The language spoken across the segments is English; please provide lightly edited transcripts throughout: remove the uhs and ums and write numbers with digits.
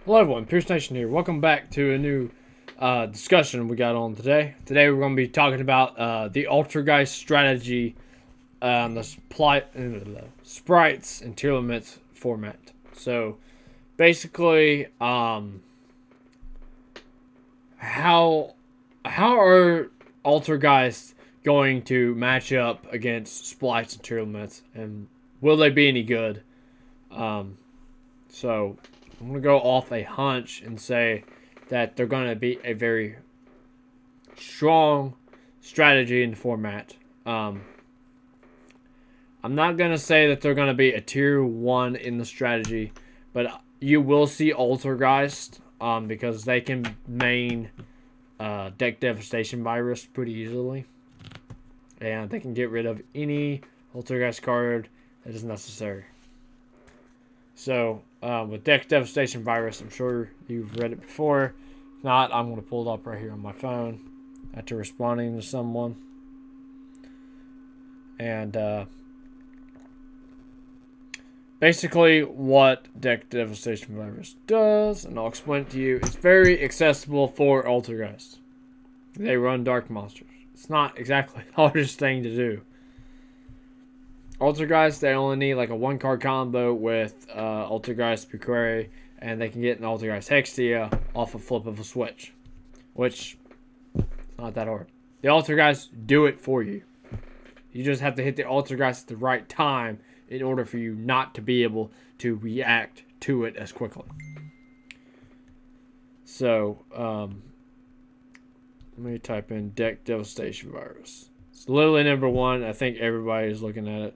Hello everyone, Pierce Nation here. Welcome back to a new discussion we got on today. Today we're going to be talking about the Altergeist strategy, sprites and tier limits format. So basically, how are Altergeist going to match up against sprites and tier limits, and will they be any good? So I'm going to go off a hunch and say that they're going to be a very strong strategy in the format. I'm not going to say that they're going to be a tier 1 in the strategy, but you will see Altergeist because they can main deck devastation virus pretty easily. And they can get rid of any Altergeist card that is necessary. So, with Deck Devastation Virus, I'm sure you've read it before. If not, I'm going to pull it up right here on my phone after responding to someone. And, basically what Deck Devastation Virus does, and I'll explain it to you, it's very accessible for Altergeist. They run Dark Monsters. It's not exactly the hardest thing to do. Altergeist, they only need like a 1-card combo with Altergeist Precare, and they can get an Altergeist Hextia off a flip of a switch, which is not that hard. The Altergeist do it for you. You just have to hit the Altergeist at the right time in order for you not to be able to react to it as quickly. So, let me type in Deck Devastation Virus. It's literally number 1. I think everybody is looking at it.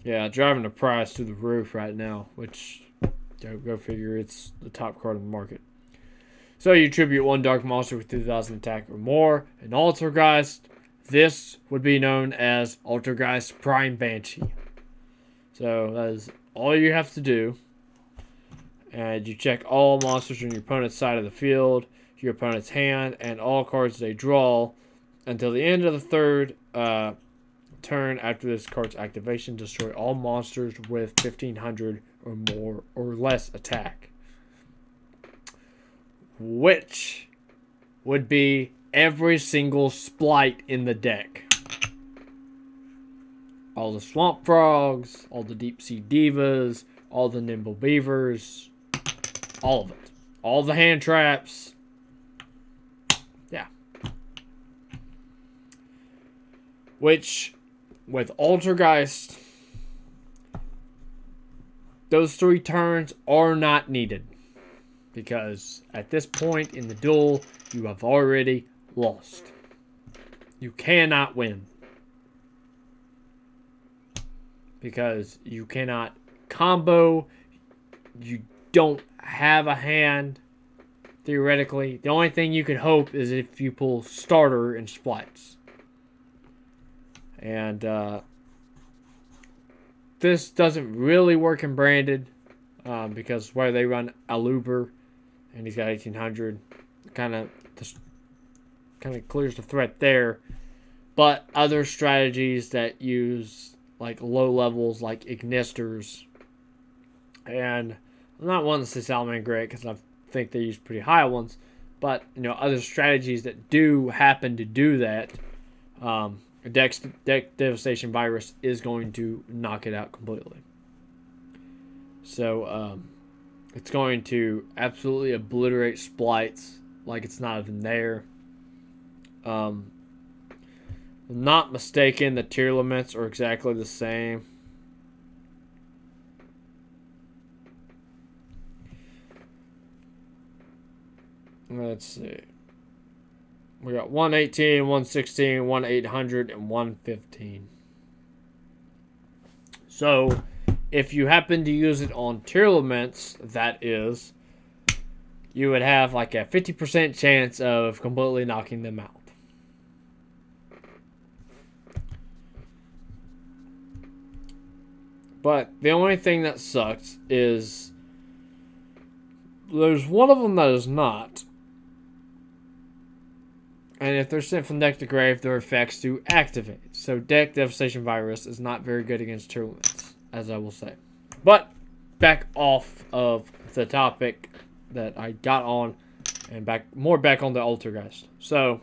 Yeah, driving the price to the roof right now, which, go figure, it's the top card in the market. So you tribute 1 Dark Monster with 2,000 attack or more. An Altergeist, this would be known as Altergeist Prime Banshee. So that is all you have to do. And you check all monsters on your opponent's side of the field, your opponent's hand, and all cards they draw until the end of the third turn after this card's activation. Destroy all monsters with 1,500 or more or less attack, which would be every single splite in the deck. All the Swamp Frogs, all the Deep Sea Divas, all the Nimble Beavers, all of it. All the hand traps. Yeah. Which, with Altergeist, those 3 turns are not needed. Because at this point in the duel, you have already lost. You cannot win. Because you cannot combo. You don't have a hand, theoretically. The only thing you can hope is if you pull starter and splites. And this doesn't really work in branded because where they run Aluber and he's got 1,800, kind of clears the threat there. But other strategies that use like low levels, like Ignisters, and I'm not wanting to say Salamander Great because I think they use pretty high ones, but other strategies that do happen to do that. Deck Devastation Virus is going to knock it out completely. So, it's going to absolutely obliterate splites like it's not even there. I'm not mistaken, the tier limits are exactly the same. Let's see. We got 118, 116, 1800, and 115. So, if you happen to use it on tier limits, that is, you would have like a 50% chance of completely knocking them out. But the only thing that sucks is there's one of them that is not. And if they're sent from deck to grave, their effects do activate. So Deck Devastation Virus is not very good against tier limits, as I will say. But back off of the topic that I got on, and back on the Altergeist. So,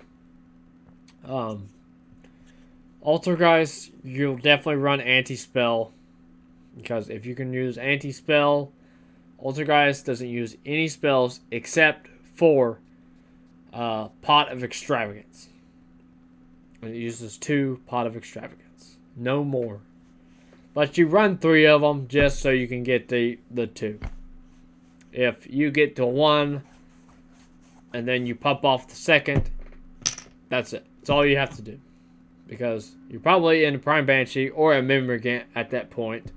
Altergeist, you'll definitely run anti-spell, because if you can use anti-spell, Altergeist doesn't use any spells except for Pot of Extravagance. And it uses 2 Pot of Extravagance. No more. But you run 3 of them just so you can get the 2. If you get to 1 and then you pop off the second, that's it. That's all you have to do. Because you're probably in a Prime Banshee or a Mimikant at that point.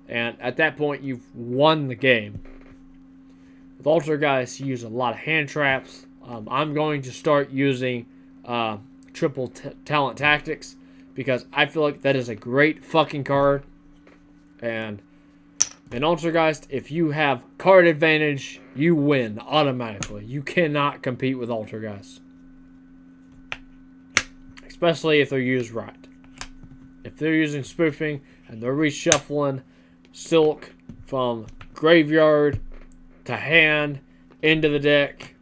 And at that point, you've won the game. With Altergeist, you use a lot of hand traps. I'm going to start using triple talent tactics, because I feel like that is a great fucking card. And in Altergeist, if you have card advantage, you win automatically. You cannot compete with Altergeist, especially if they're used right. If they're using spoofing and they're reshuffling Silk from graveyard to hand into the deck,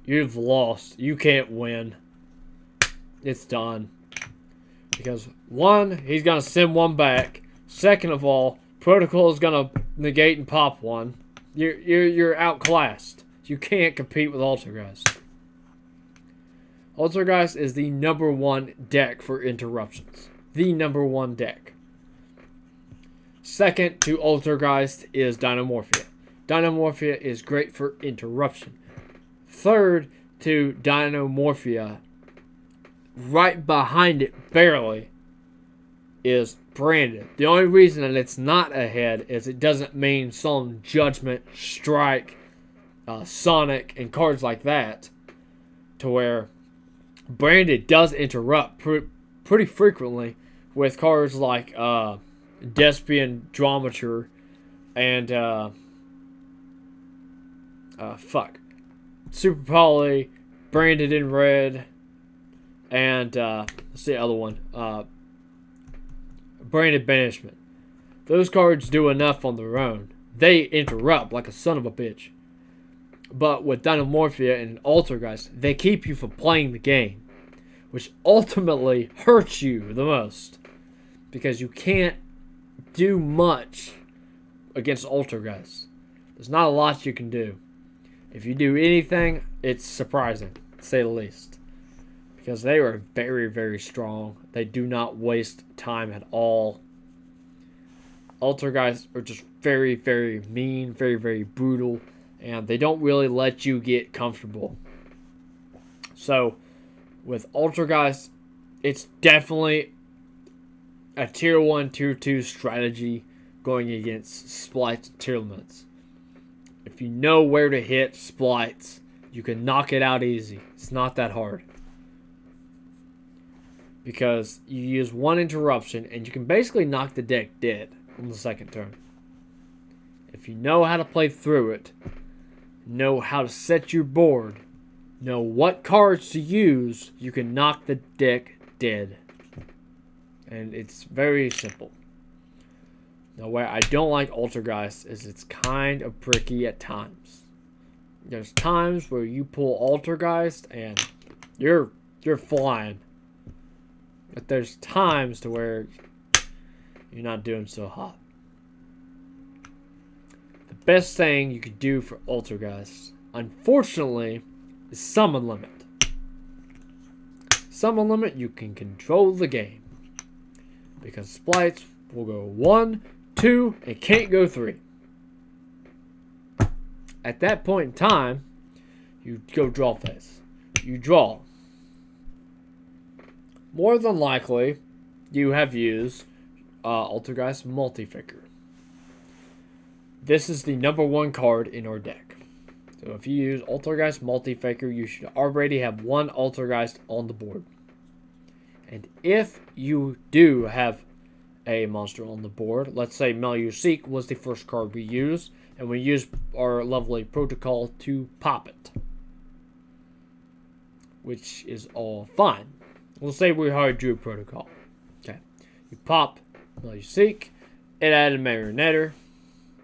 you've lost. You can't win. It's done. Because 1, he's going to send 1 back. Second of all, Protocol is going to negate and pop 1. You're outclassed. You can't compete with Altergeist. Altergeist is the #1 deck for interruptions. The #1 deck. Second to Altergeist is Dynamorphia. Dynamorphia is great for interruption. Third to Dynamorphia, right behind it, barely, is Branded. The only reason that it's not ahead is it doesn't mean Solemn Judgment, Strike, Sonic, and cards like that, to where Branded does interrupt pretty frequently with cards like Despian Dramature and Super Poly, Branded in Red, and what's the other one? Branded Banishment. Those cards do enough on their own. They interrupt like a son of a bitch. But with Dynamorphia and Altergeist, they keep you from playing the game, which ultimately hurts you the most, because you can't do much against Altergeist. There's not a lot you can do. If you do anything, it's surprising, to say the least. Because they are very, very strong. They do not waste time at all. Altergeist are just very, very mean, very, very brutal, and they don't really let you get comfortable. So, with Altergeist, it's definitely a tier 1, tier 2 strategy going against Splites and tier limits. If you know where to hit Splites, you can knock it out easy. It's not that hard. Because you use 1 interruption and you can basically knock the deck dead on the second turn. If you know how to play through it, know how to set your board, know what cards to use, you can knock the deck dead. And it's very simple. Now, where I don't like Altergeist is it's kind of pricky at times. There's times where you pull Altergeist and you're flying. But there's times to where you're not doing so hot. The best thing you could do for Altergeist, unfortunately, is Summon Limit. Summon Limit, you can control the game. Because Splites will go 1, 2, and can't go 3. At that point in time, you go draw phase. You draw. More than likely, you have used Altergeist Multi-Figure. This is the #1 card in our deck. So if you use Altergeist Multi-Figure, you should already have 1 Altergeist on the board. And if you do have a monster on the board, let's say Meluseek was the first card we used, and we used our lovely Protocol to pop it, which is all fine. We'll say we hired Druid Protocol. Okay. You pop Meluseek, it added Marionetter,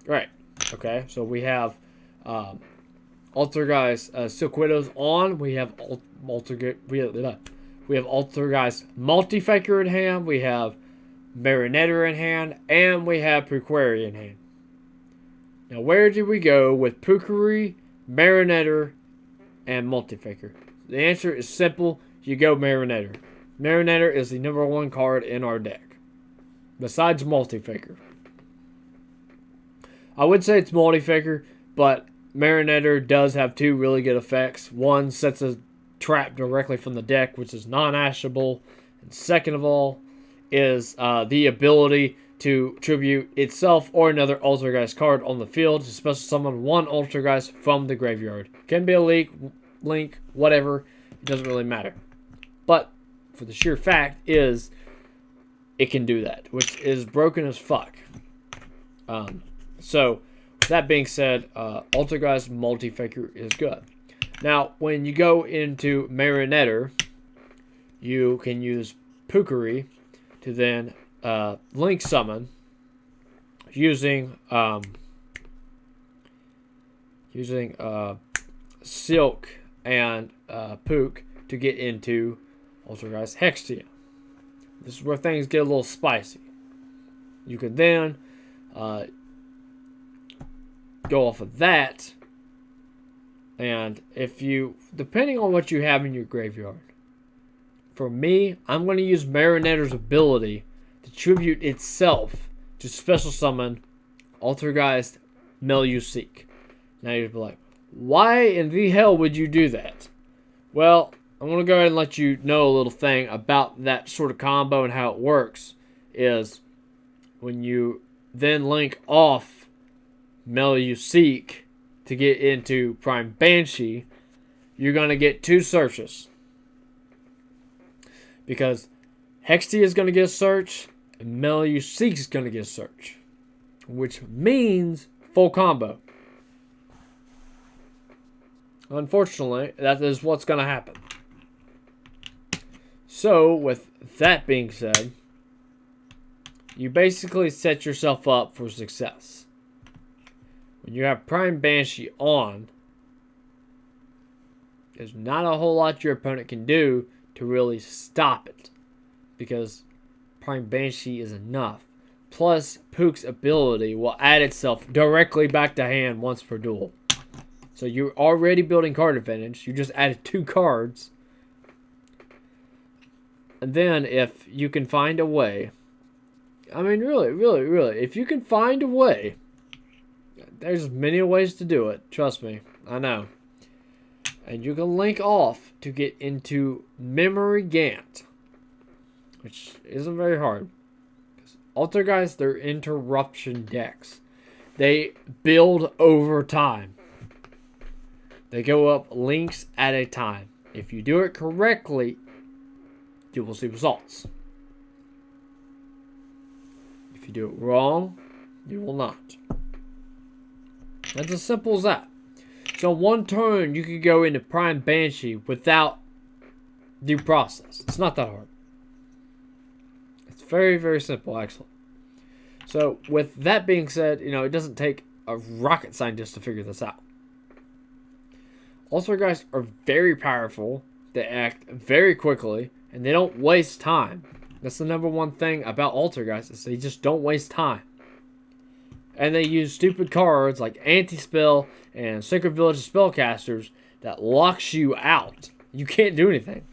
Right. Okay. So we have Altergeist Silk Widows on. We have we have Altergeist Multi-Faker in hand. We have Marionetter in hand, and we have Puquari in hand. Now, where do we go with Puquari, Marionetter, and Multi-Faker? The answer is simple. You go Marionetter. Marionetter is the number one card in our deck, besides Multi-Faker. I would say it's Multi-Faker, but Marionetter does have two really good effects. One sets a trap directly from the deck, which is non-ashable. And second of all, is the ability to tribute itself or another Altergeist card on the field to special summon one Altergeist from the graveyard. Can be a link, whatever. It doesn't really matter. But for the sheer fact is, it can do that, which is broken as fuck. So, that being said, Altergeist Multi-Faker is good. Now, when you go into Marionetter, you can use Puquari to then link summon using Silk and Pook to get into Altergeist Hextia. This is where things get a little spicy. You can then go off of that, and if you, depending on what you have in your graveyard, for me, I'm going to use Marionetter's ability to tribute itself to special summon Altergeist Meluseek. Now you'd be like, why in the hell would you do that? Well, I'm going to go ahead and let you know a little thing about that sort of combo and how it works. Is when you then link off Meluseek to get into Prime Banshee, you're going to get two searches. Because Hextia is going to get a search, and Meluseek is going to get a search. Which means full combo. Unfortunately, that is what's going to happen. So, with that being said, you basically set yourself up for success. When you have Prime Banshee on, there's not a whole lot your opponent can do to really stop it, because Prime Banshee is enough. Plus, Pook's ability will add itself directly back to hand once per duel. So you're already building card advantage. You just added 2 cards. And then if you can find a way, I mean really, if you can find a way, there's many ways to do it. Trust me, I know. And you can link off to get into Memory Gant, which isn't very hard. Altergeist, they're interruption decks. They build over time. They go up links at a time. If you do it correctly, you will see results. If you do it wrong, you will not. That's as simple as that. So one turn, you could go into Prime Banshee without due process. It's not that hard. It's very, very simple, actually. So with that being said, it doesn't take a rocket scientist to figure this out. Altergeists are very powerful. They act very quickly, and they don't waste time. That's the number one thing about Altergeists, is they just don't waste time. And they use stupid cards like Anti-Spell and Sacred Village of Spellcasters that locks you out. You can't do anything.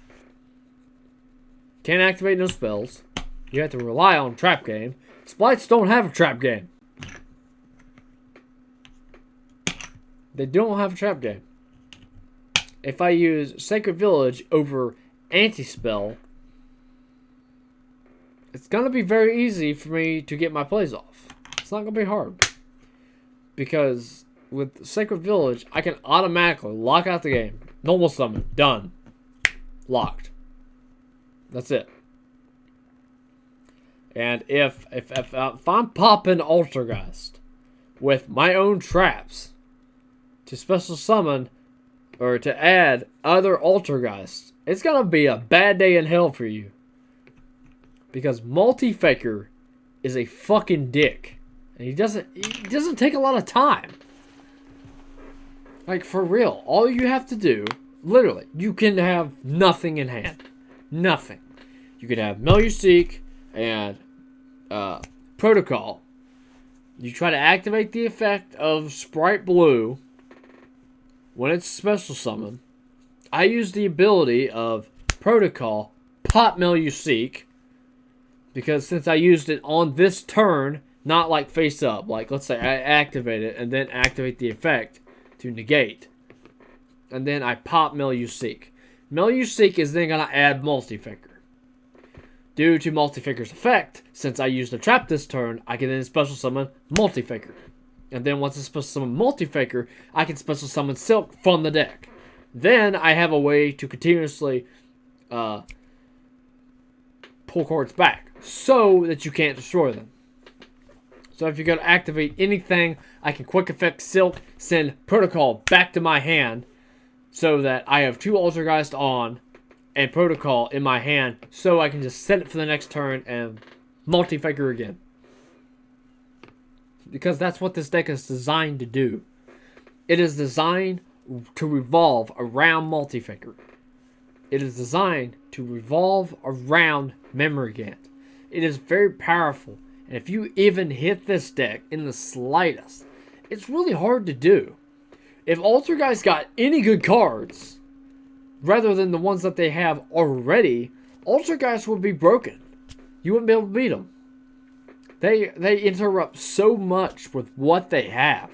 Can't activate no spells. You have to rely on trap game. Splites don't have a trap game. They don't have a trap game. If I use Sacred Village over Anti-Spell, it's going to be very easy for me to get my plays off. It's not going to be hard. Because with Sacred Village, I can automatically lock out the game. Normal summon. Done. Locked. That's it. And if I'm popping Altergeist with my own traps to special summon or to add other Altergeists, it's going to be a bad day in hell for you. Because Multi-Faker is a fucking dick. And he doesn't take a lot of time. Like, for real. All you have to do, literally, you can have nothing in hand. Nothing. You can have Meluseek and Protocol. You try to activate the effect of Sprite Blue when it's special summon. I use the ability of Protocol, pop Meluseek, because since I used it on this turn, not like face up, like let's say I activate it and then activate the effect to negate, and then I pop Meluseek. Meluseek is then going to add Multi-Figure. Due to Multi-Figure's effect, since I used the trap this turn, I can then special summon Multi-Figure. And then once I special summon Multi-Figure, I can special summon Silk from the deck. Then I have a way to continuously pull cards back so that you can't destroy them. So if you're going to activate anything, I can quick effect Silk, send Protocol back to my hand so that I have 2 Altergeist on and Protocol in my hand, so I can just set it for the next turn and Multi-Figure again. Because that's what this deck is designed to do. It is designed to revolve around Multi-Figure. It is designed to revolve around Memory Gant. It is very powerful, and if you even hit this deck in the slightest, it's really hard to do. If Altergeist got any good cards, rather than the ones that they have already, Altergeist would be broken. You wouldn't be able to beat them. They interrupt so much with what they have.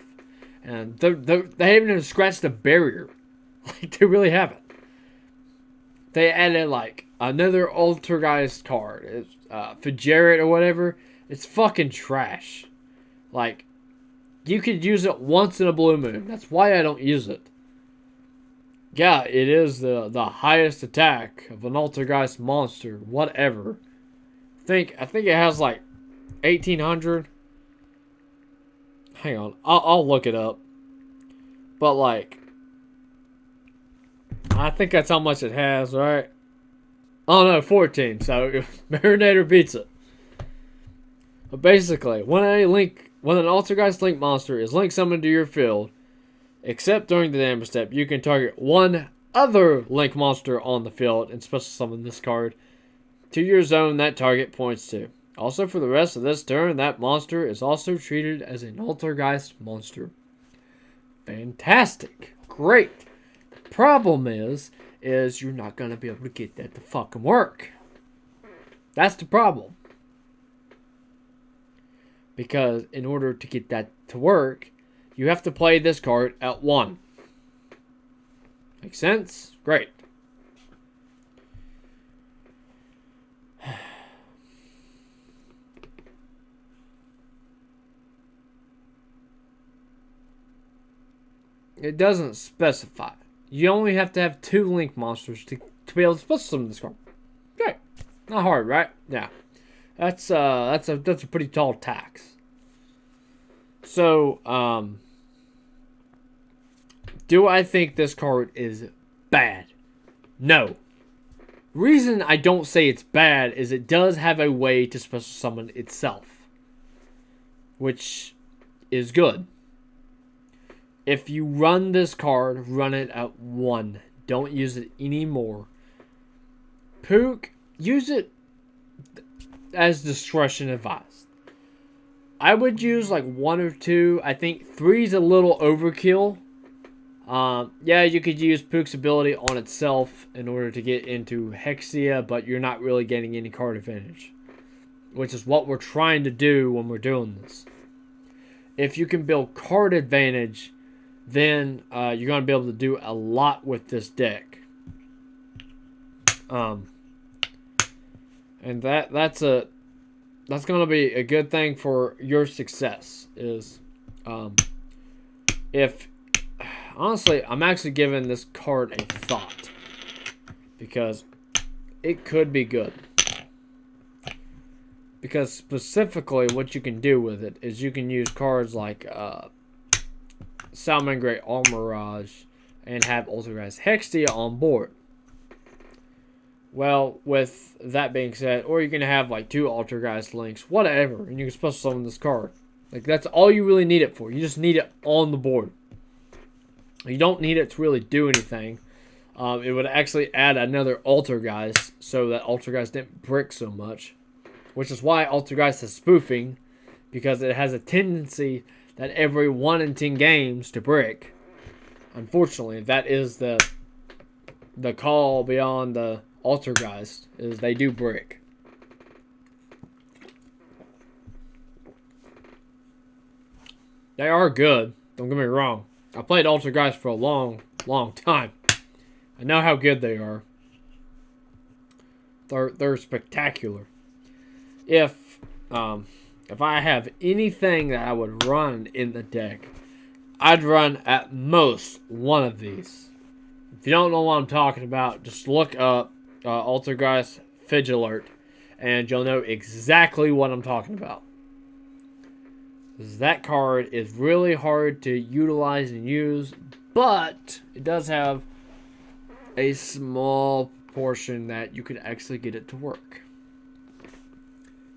And they haven't even scratched the barrier. Like, they really haven't. They added, like, another Altergeist card. It's Federated or whatever. It's fucking trash. Like, you could use it once in a blue moon. That's why I don't use it. Yeah, it is the highest attack of an Altergeist monster, whatever. I think it has like 1800. Hang on, I'll look it up. But like, I think that's how much it has, right? Oh no, 14. So Marinator beats it. But basically, when an Altergeist Link monster is link summoned to your field, except during the damage step, you can target one other Link monster on the field and special summon this card to your zone that target points to. Also, for the rest of this turn, that monster is also treated as an Altergeist monster. Fantastic. Great. The problem is you're not going to be able to get that to fucking work. That's the problem. Because in order to get that to work, you have to play this card at 1. Make sense? Great. It doesn't specify. You only have to have 2 Link monsters to be able to special summon this card. Great. Not hard, right? Yeah. That's a pretty tall tax. So, do I think this card is bad? No. Reason I don't say it's bad is it does have a way to special summon itself, which is good. If you run this card, run it at 1. Don't use it anymore. Pook, use it as discretion advised. I would use like 1 or 2. I think 3 is a little overkill. Yeah, you could use Pook's ability on itself in order to get into Hexia, but you're not really getting any card advantage, which is what we're trying to do when we're doing this. If you can build card advantage, then you're going to be able to do a lot with this deck. And that's going to be a good thing for your success. Is if honestly, I'm actually giving this card a thought because it could be good. Because specifically, what you can do with it is you can use cards like Salamangreat Armorage and have Altergeist Hexia on board. Well, with that being said, or you can have like 2 Altergeist links, whatever, and you can special summon this card. Like, that's all you really need it for. You just need it on the board. You don't need it to really do anything. It would actually add another Altergeist so that Altergeist didn't brick so much. Which is why Altergeist is spoofing, because it has a tendency that every 1 in 10 games to brick. Unfortunately, that is the call beyond the Altergeist, is they do brick. They are good, don't get me wrong. I played Altergeist for a long, long time. I know how good they are. They're spectacular. If I have anything that I would run in the deck, I'd run at most one of these. If you don't know what I'm talking about, just look up Altergeist Fidge Alert, and you'll know exactly what I'm talking about. That card is really hard to utilize and use, but it does have a small portion that you could actually get it to work.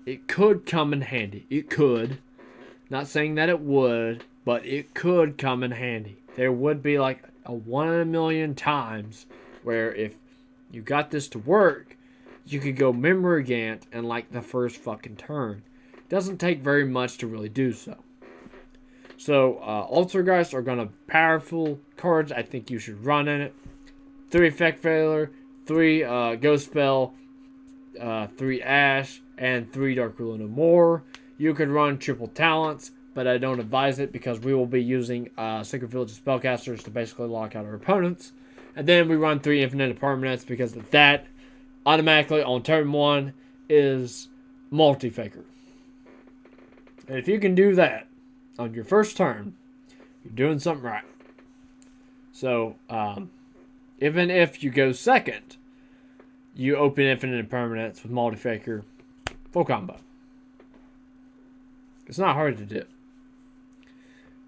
It could come in handy. It could. Not saying that it would, but it could come in handy. There would be like a 1 in a million times where if you got this to work, you could go Memory Gant in like the first fucking turn. It doesn't take very much to really do so. So, Altergeist are going to powerful cards I think you should run in it. 3 Effect Failure, 3 Ghost Spell, 3 Ash, and 3 Dark Ruler No More. You could run triple talents, but I don't advise it because we will be using Sacred Village Spellcasters to basically lock out our opponents. And then we run 3 Infinite Permanents because that automatically on turn 1 is multi-faker. And if you can do that on your first turn, you're doing something right. So, even if you go second, you open Infinite Permanents with multi-faker, full combo. It's not hard to do.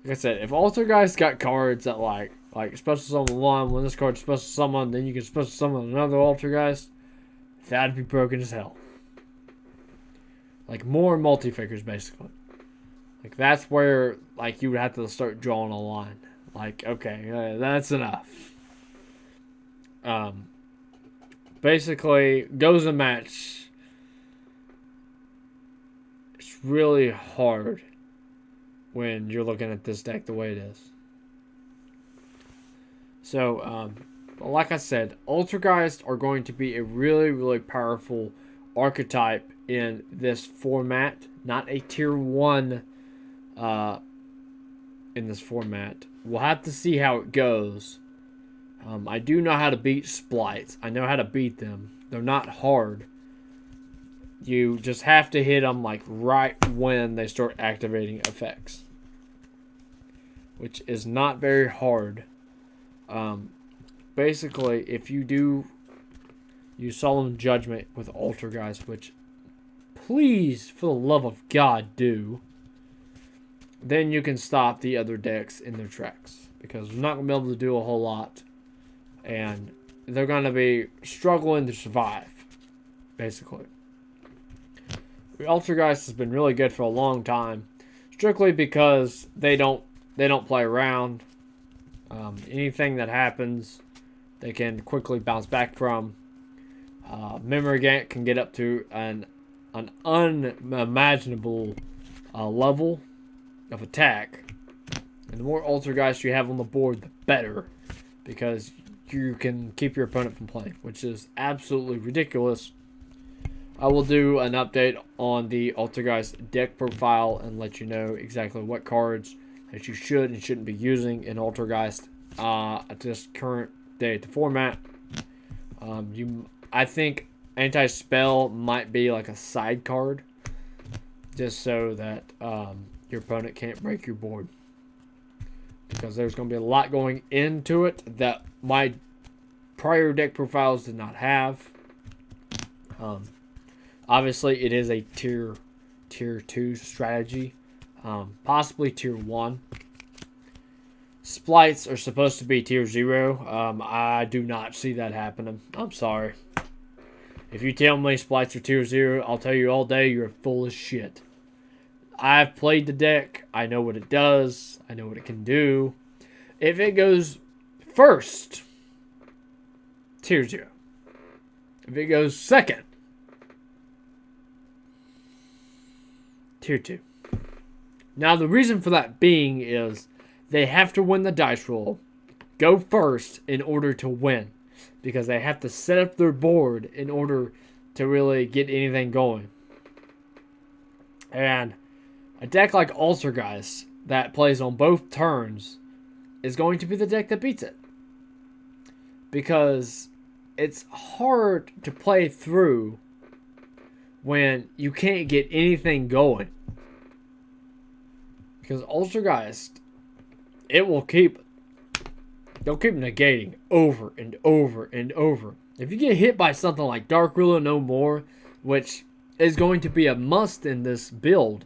Like I said, if Altergeist got cards that like special summon 1, when this card's special summon, then you can special summon another Altergeist, that'd be broken as hell. Like more multi-fakers basically. Like that's where like you would have to start drawing a line. Like, okay, that's enough. Basically, goes a match. It's really hard when you're looking at this deck the way it is. So, like I said, Altergeist are going to be a really, really powerful archetype in this format. Not a tier 1 in this format. We'll have to see how it goes. I do know how to beat splites. I know how to beat them. They're not hard. You just have to hit them like right when they start activating effects, which is not very hard. Basically, if you do use Solemn Judgment with Altergeist, which please, for the love of God, do, then you can stop the other decks in their tracks, because they're not going to be able to do a whole lot, and they're going to be struggling to survive, basically. The Altergeist has been really good for a long time, strictly because they don't play around. Anything that happens, they can quickly bounce back from. Memory Gant can get up to an unimaginable level of attack. And the more Altergeist you have on the board, the better, because you can keep your opponent from playing, which is absolutely ridiculous. I will do an update on the Altergeist deck profile and let you know exactly what cards that you should and shouldn't be using in Altergeist at this current day of the format. I think Anti-Spell might be like a side card, just so that your opponent can't break your board, because there's going to be a lot going into it that my prior deck profiles did not have. Obviously, it is a tier 2 strategy, possibly tier 1. Splites are supposed to be tier 0. I do not see that happening. I'm sorry. If you tell me splites are tier 0, I'll tell you all day you're full of shit. I've played the deck. I know what it does. I know what it can do. If it goes first, tier 0. If it goes second, tier 2. Now, the reason for that being is they have to win the dice roll, go first in order to win. Because they have to set up their board in order to really get anything going. And a deck like Altergeist that plays on both turns is going to be the deck that beats it. Because it's hard to play through when you can't get anything going. Because Altergeist, they'll keep negating over and over and over. If you get hit by something like Dark Ruler No More, which is going to be a must in this build,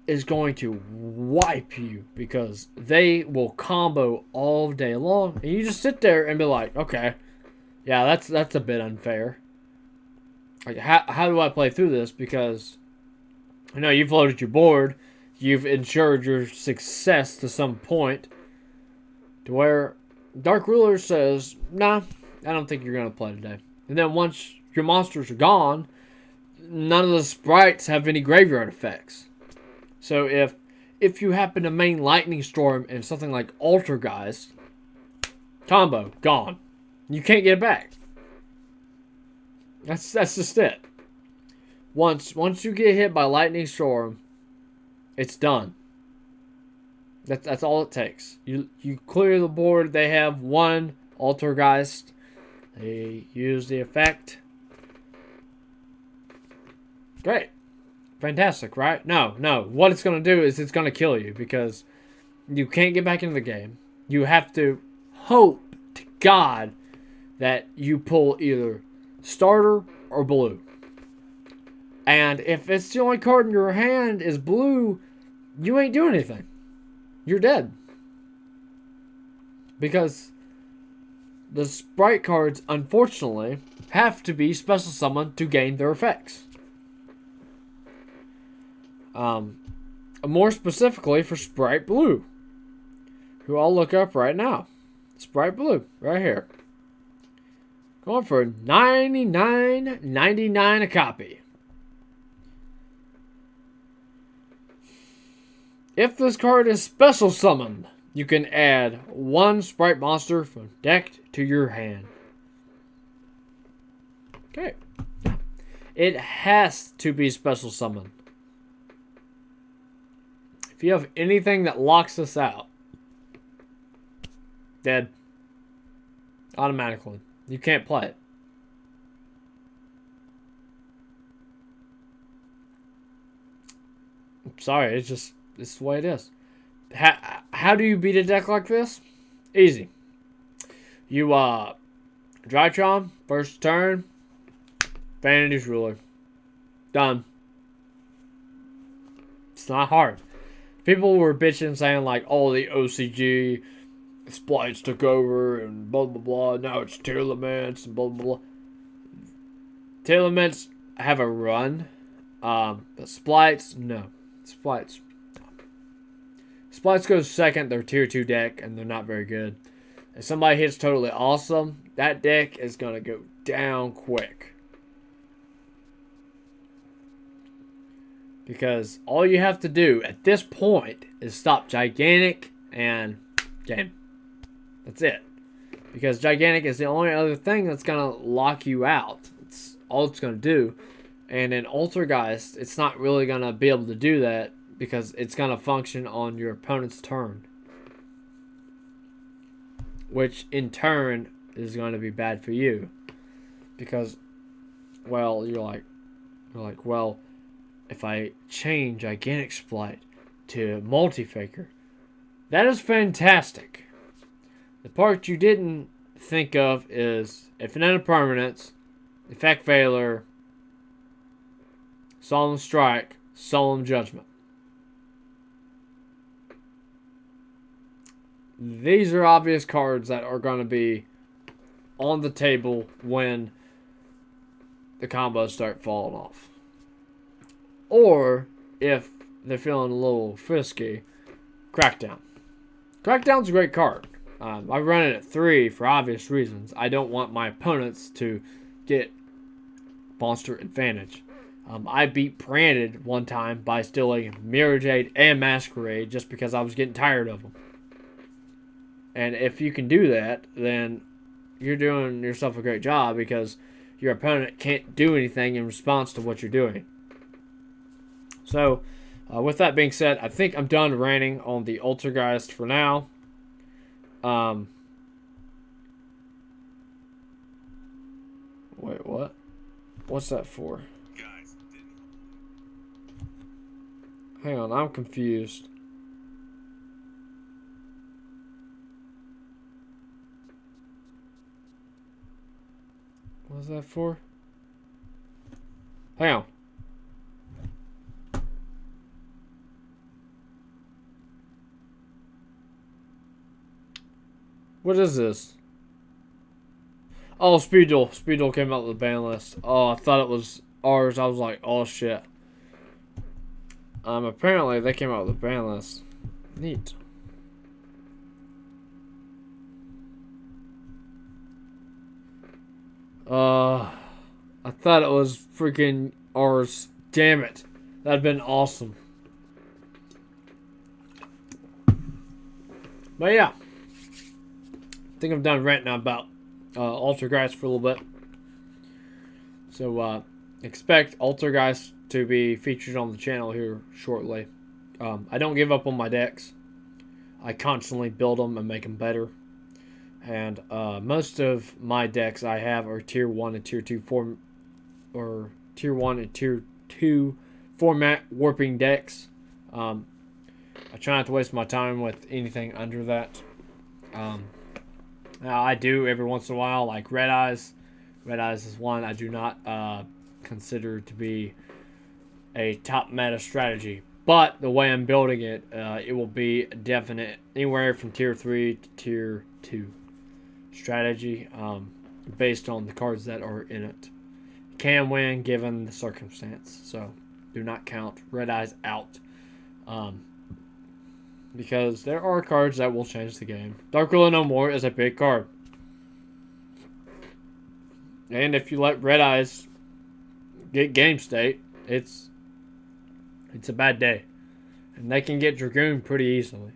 is going to wipe you because they will combo all day long. And you just sit there and be like, okay, yeah, that's a bit unfair. Like, how do I play through this? Because, you know, you've loaded your board. You've ensured your success to some point. To where Dark Ruler says, nah, I don't think you're going to play today. And then once your monsters are gone, none of the sprites have any graveyard effects. So if you happen to main Lightning Storm and something like Altergeist, combo, gone. You can't get it back. That's just it. Once you get hit by Lightning Storm, it's done. That's all it takes. You clear the board. They have one Altergeist. They use the effect. Great. Fantastic, right? No. What it's going to do is it's going to kill you because you can't get back into the game. You have to hope to God that you pull either starter or blue. And if it's the only card in your hand is blue, you ain't doing anything. You're dead. Because the sprite cards, unfortunately, have to be special summoned to gain their effects. More specifically for Sprite Blue, who I'll look up right now. Sprite Blue, right here. Going for $99.99 a copy. If this card is special summoned, you can add one Sprite monster from deck to your hand. Okay. It has to be special summoned. If you have anything that locks this out, dead. Automatically. You can't play it. I'm sorry, it's just, this is the way it is. How do you beat a deck like this? Easy. You, Drytron, first turn, Vanity's Ruler. Done. It's not hard. People were bitching saying like, oh, the OCG splites took over and blah, blah, blah. Now it's Tearlaments and blah, blah, blah. Tearlaments have a run. But splites, no. Splites goes second. They're tier 2 deck and they're not very good. If somebody hits totally awesome, that deck is going to go down quick. Because all you have to do at this point is stop Gigantic and game. That's it. Because Gigantic is the only other thing that's going to lock you out. It's all it's going to do. And in Altergeist, it's not really going to be able to do that because it's going to function on your opponent's turn. Which in turn is going to be bad for you. Because, well, you're like, well, if I change Gigantic Splite to Multi-Faker, that is fantastic. The part you didn't think of is Infinite Permanence, Effect Failure, Solemn Strike, Solemn Judgment. These are obvious cards that are going to be on the table when the combos start falling off. Or if they're feeling a little frisky, Crackdown. Crackdown's a great card. I run it at 3 for obvious reasons. I don't want my opponents to get monster advantage. I beat Branded one time by stealing Mirror Jade and Masquerade just because I was getting tired of them. And if you can do that, then you're doing yourself a great job because your opponent can't do anything in response to what you're doing. So, with that being said, I think I'm done ranting on the Altergeist for now. Wait, what? What's that for? Hang on, I'm confused. What's that for? Hang on. What is this? Oh, Speed Duel. Speed Duel came out with the ban list. Oh, I thought it was ours. I was like, oh shit. Apparently they came out with a ban list. Neat. I thought it was freaking ours. Damn it. That'd been awesome. But yeah. I think I'm done ranting about Altergeist for a little bit. So, expect Altergeist to be featured on the channel here shortly. I don't give up on my decks. I constantly build them and make them better. And most of my decks I have are tier 1 and tier 2 tier 1 and tier 2 format warping decks. I try not to waste my time with anything under that. Now I do every once in a while, like Red Eyes. Red Eyes is one I do not consider to be a top meta strategy. But the way I'm building it, it will be definite anywhere from tier 3 to tier 2 strategy, based on the cards that are in it. Can win given the circumstance, so do not count Red Eyes out. Because there are cards that will change the game. Dark Ruler No More is a big card. And if you let Red Eyes get game state, it's a bad day. And they can get Dragoon pretty easily.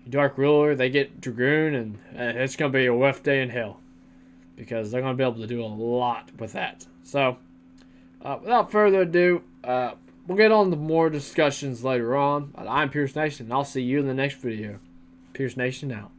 Dark Ruler, they get Dragoon, and it's going to be a rough day in hell. Because they're going to be able to do a lot with that. So, without further ado, we'll get on to more discussions later on. I'm Pierce Nation, and I'll see you in the next video. Pierce Nation out.